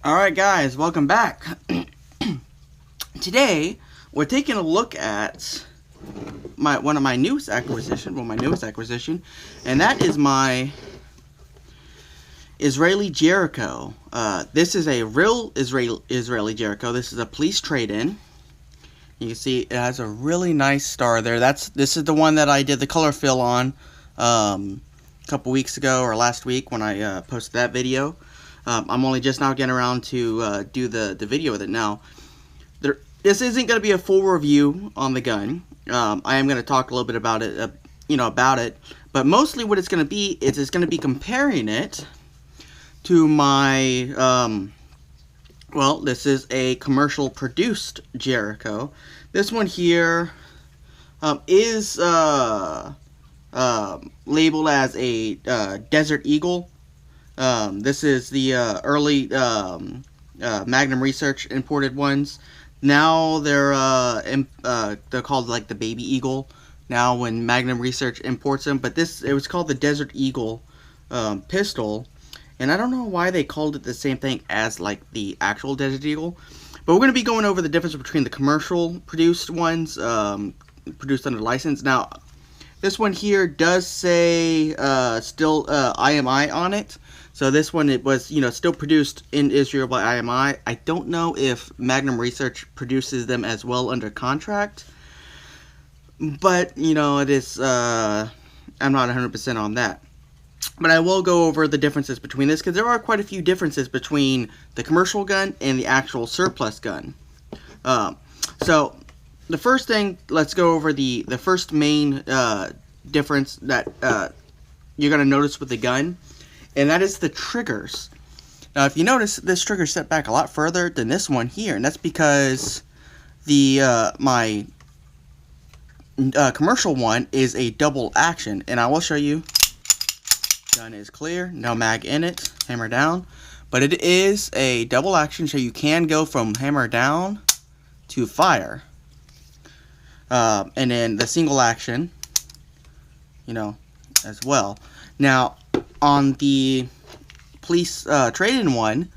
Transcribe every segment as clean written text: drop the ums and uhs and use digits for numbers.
Alright guys, welcome back. Today, we're taking a look at my newest acquisition, and that is my Israeli Jericho. This is a real Israeli Jericho. This is a police trade-in. You can see it has a really nice star there. This is the one that I did the color fill on a couple weeks ago or last week when I posted that video. I'm only just now getting around to do the video with it now. This isn't going to be a full review on the gun. I am going to talk a little bit about it, but mostly what it's going to be is it's going to be comparing it to my, well, this is a commercial produced Jericho. This one here is labeled as a Desert Eagle. This is the early Magnum Research imported ones. Now they're called like the Baby Eagle. Now when Magnum Research imports them, but it was called the Desert Eagle pistol, and I don't know why they called it the same thing as like the actual Desert Eagle. But we're going to be going over the difference between the commercial produced ones, produced under license. Now this one here does say still IMI on it. So this one, it was, still produced in Israel by IMI. I don't know if Magnum Research produces them as well under contract. But, it is, I'm not 100% on that. But I will go over the differences between this, because there are quite a few differences between the commercial gun and the actual surplus gun. So, the first thing, let's go over the first main difference that you're going to notice with the gun. And that is the triggers. Now, if you notice, this trigger set back a lot further than this one here, and that's because my commercial one is a double action, and I will show you. Gun is clear, no mag in it, hammer down, but it is a double action, so you can go from hammer down to fire, and then the single action, as well. Now, on the police trade-in one,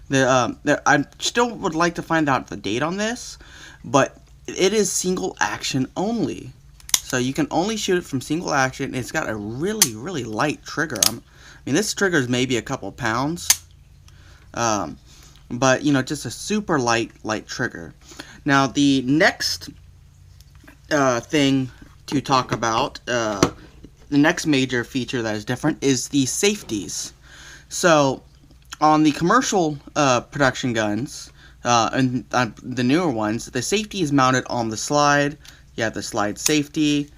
I still would like to find out the date on this, but it is single action only. So you can only shoot it from single action. It's got a really, really light trigger. I mean, this trigger is maybe a couple pounds, but just a super light trigger. Now, the next thing to talk about. The next major feature that is different is the safeties. So, on the commercial production guns, and the newer ones, the safety is mounted on the slide. You have the slide safety.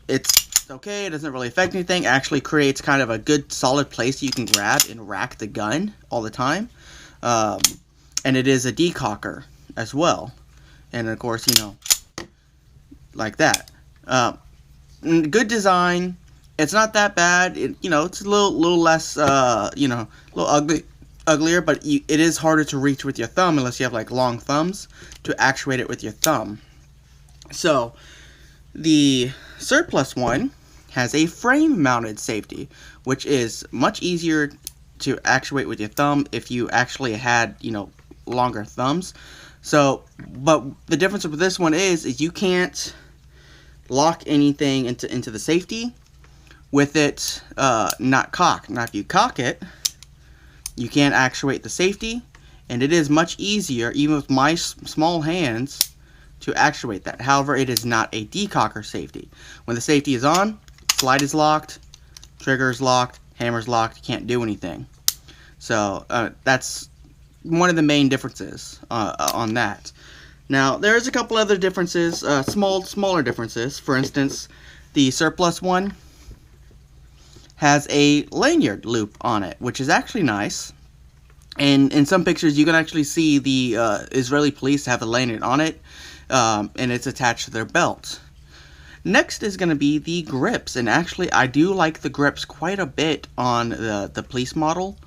It's okay, it doesn't really affect anything. It actually creates kind of a good solid place you can grab and rack the gun all the time. And it is a decocker as well. And of course, like that. Good design. It's not that bad. It's a little less, a little uglier, but it is harder to reach with your thumb unless you have like long thumbs to actuate it with your thumb. So, the surplus one has a frame-mounted safety, which is much easier to actuate with your thumb if you actually had, longer thumbs. So, but the difference with this one is you can't lock anything into the safety with it not cocked. Now, if you cock it, you can't actuate the safety, and it is much easier, even with my small hands, to actuate that. However, it is not a decocker safety. When the safety is on, slide is locked, trigger is locked, hammer is locked, you can't do anything. So, that's one of the main differences on that. Now, there's a couple other differences, smaller differences. For instance, the surplus one has a lanyard loop on it, which is actually nice. And in some pictures, you can actually see the Israeli police have a lanyard on it, and it's attached to their belt. Next is going to be the grips, and actually, I do like the grips quite a bit on the police model,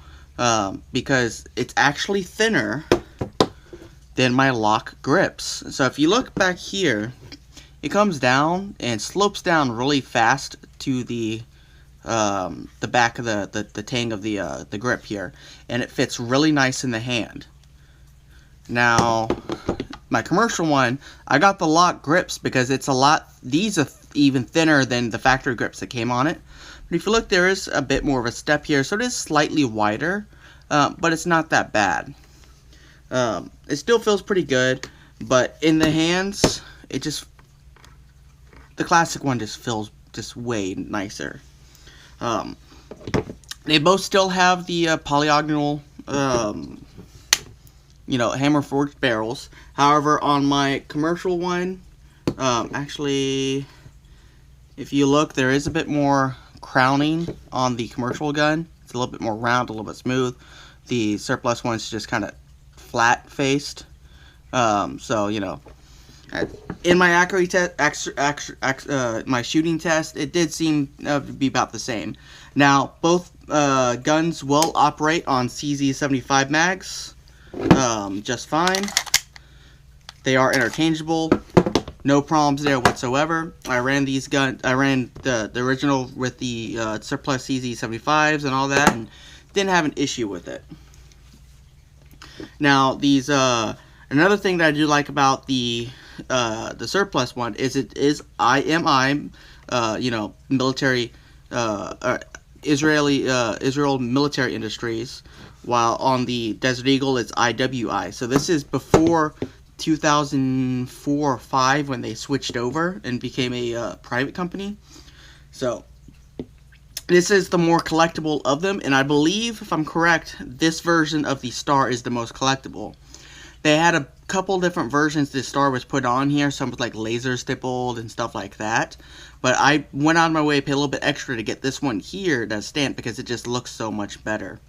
because it's actually thinner than my lock grips. So if you look back here, it comes down and slopes down really fast to the back of the tang of the grip here, and it fits really nice in the hand. Now, my commercial one, I got the lock grips because it's a lot, these are even thinner than the factory grips that came on it. But if you look, there is a bit more of a step here, so it is slightly wider, but it's not that bad. It still feels pretty good, but in the hands, it just, the classic one just feels just way nicer. They both still have the polygonal, hammer forged barrels. However, on my commercial one, actually, if you look, there is a bit more crowning on the commercial gun. It's a little bit more round, a little bit smooth. The surplus one's just kind of flat faced. So, in my accuracy test, my shooting test, it did seem to be about the same. Now, both guns will operate on CZ75 mags just fine. They are interchangeable. No problems there whatsoever. I ran these guns. I ran the original with the surplus CZ75s and all that, and didn't have an issue with it. Now, these another thing that I do like about the surplus one is it is IMI, military, Israel Military Industries, while on the Desert Eagle it's IWI. So this is before 2004 or 5 when they switched over and became a private company. So this is the more collectible of them, and I believe, if I'm correct, this version of the star is the most collectible. They had a couple different versions this star was put on here. Some was like laser stippled and stuff like that. But I went on my way to pay a little bit extra to get this one here to stamp because it just looks so much better.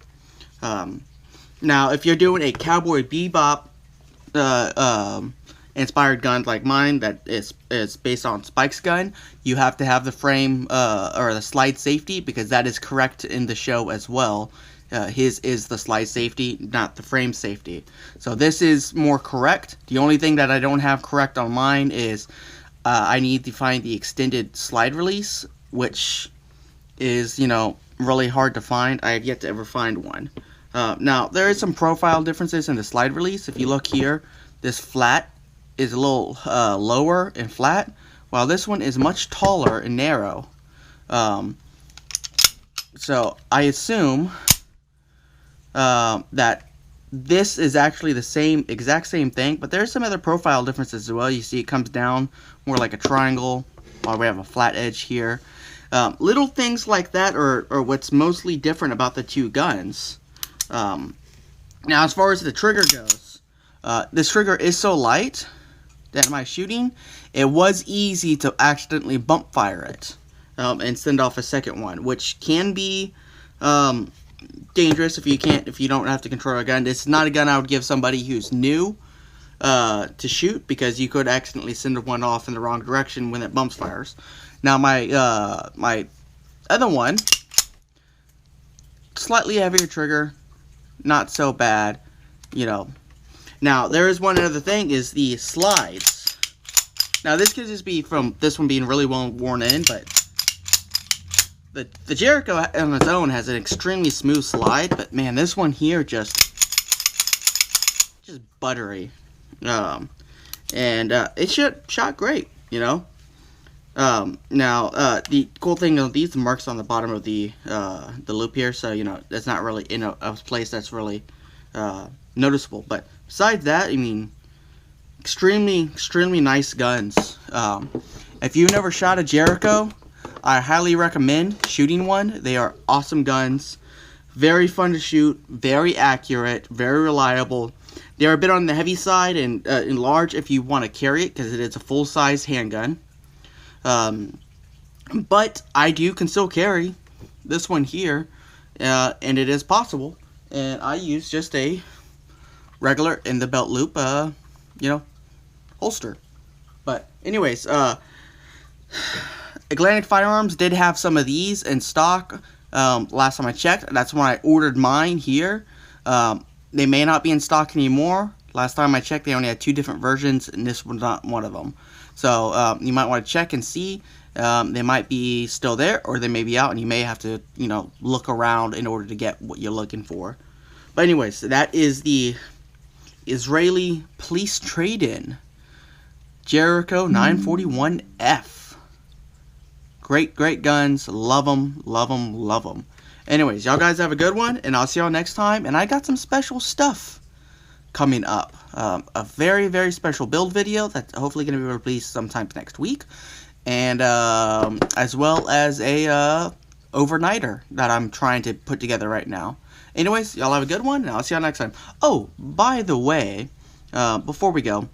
Now, if you're doing a Cowboy Bebop inspired gun like mine that is based on Spike's gun, you have to have the frame or the slide safety, because that is correct in the show as well. His is the slide safety, not the frame safety. So this is more correct. The only thing that I don't have correct on mine is I need to find the extended slide release, which is, really hard to find. I have yet to ever find one. Now, there is some profile differences in the slide release. If you look here, this flat is a little lower and flat, while this one is much taller and narrow. So I assume that this is actually the exact same thing, but there's some other profile differences as well. You see it comes down more like a triangle, while we have a flat edge here. Little things like that are what's mostly different about the two guns. Now, as far as the trigger goes, this trigger is so light that in my shooting, it was easy to accidentally bump fire it and send off a second one, which can be dangerous if you don't have to control a gun. It's not a gun I would give somebody who's new to shoot, because you could accidentally send one off in the wrong direction when it bumps fires. Now, my my other one, slightly heavier trigger, not so bad, Now, there is one other thing, is the slides. Now, this could just be from this one being really well worn in, but the Jericho on its own has an extremely smooth slide, but man, this one here just buttery. It shot great, Now, the cool thing of these marks on the bottom of the loop here, so, that's not really in a place that's really noticeable. But besides that, I mean, extremely nice guns. If you've never shot a Jericho, I highly recommend shooting one. They are awesome guns. Very fun to shoot, very accurate, very reliable. They are a bit on the heavy side and large if you want to carry it, because it is a full-size handgun. But I can still carry this one here, and it is possible. And I use just a regular in the belt loop, holster. But anyways, Atlantic Firearms did have some of these in stock. Last time I checked, that's when I ordered mine here. They may not be in stock anymore. Last time I checked, they only had 2 different versions, and this was not one of them. So you might want to check and see. They might be still there, or they may be out, and you may have to, look around in order to get what you're looking for. But anyways, that is the Israeli police trade-in. Jericho 941F. Great guns. Love them, love them, love them. Anyways, y'all guys have a good one, and I'll see y'all next time. And I got some special stuff coming up. A very special build video that's hopefully going to be released sometime next week. And as well as a overnighter that I'm trying to put together right now. Anyways, y'all have a good one, and I'll see y'all next time. Oh, by the way, before we go,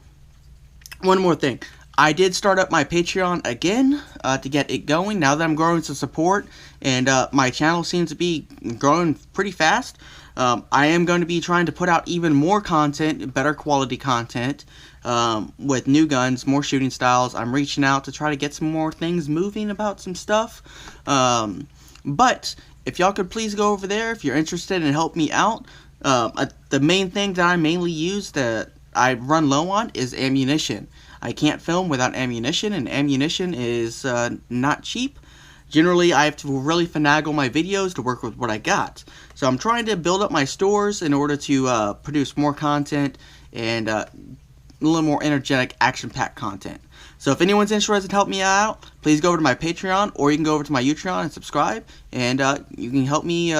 one more thing. I did start up my Patreon again to get it going. Now that I'm growing some support, and my channel seems to be growing pretty fast, I am going to be trying to put out even more content, better quality content, with new guns, more shooting styles. I'm reaching out to try to get some more things moving about some stuff. But if y'all could please go over there if you're interested and help me out. The main thing that I mainly use that I run low on is ammunition. I can't film without ammunition, and ammunition is not cheap. Generally, I have to really finagle my videos to work with what I got. So I'm trying to build up my stores in order to produce more content and a little more energetic, action-packed content. So if anyone's interested in helping me out, please go over to my Patreon, or you can go over to my Utreon and subscribe, and you can help me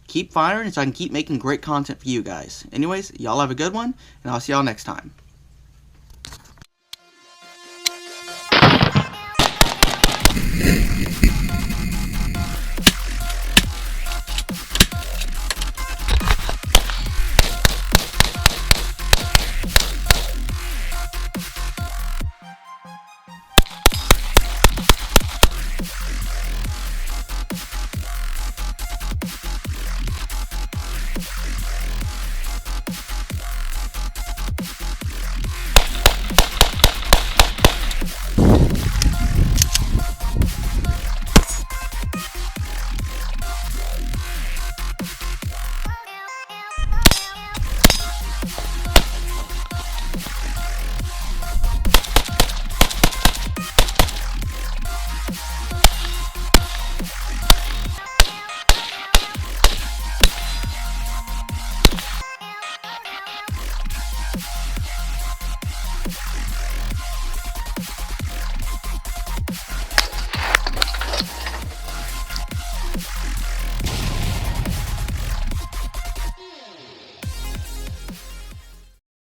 keep firing so I can keep making great content for you guys. Anyways, y'all have a good one, and I'll see y'all next time.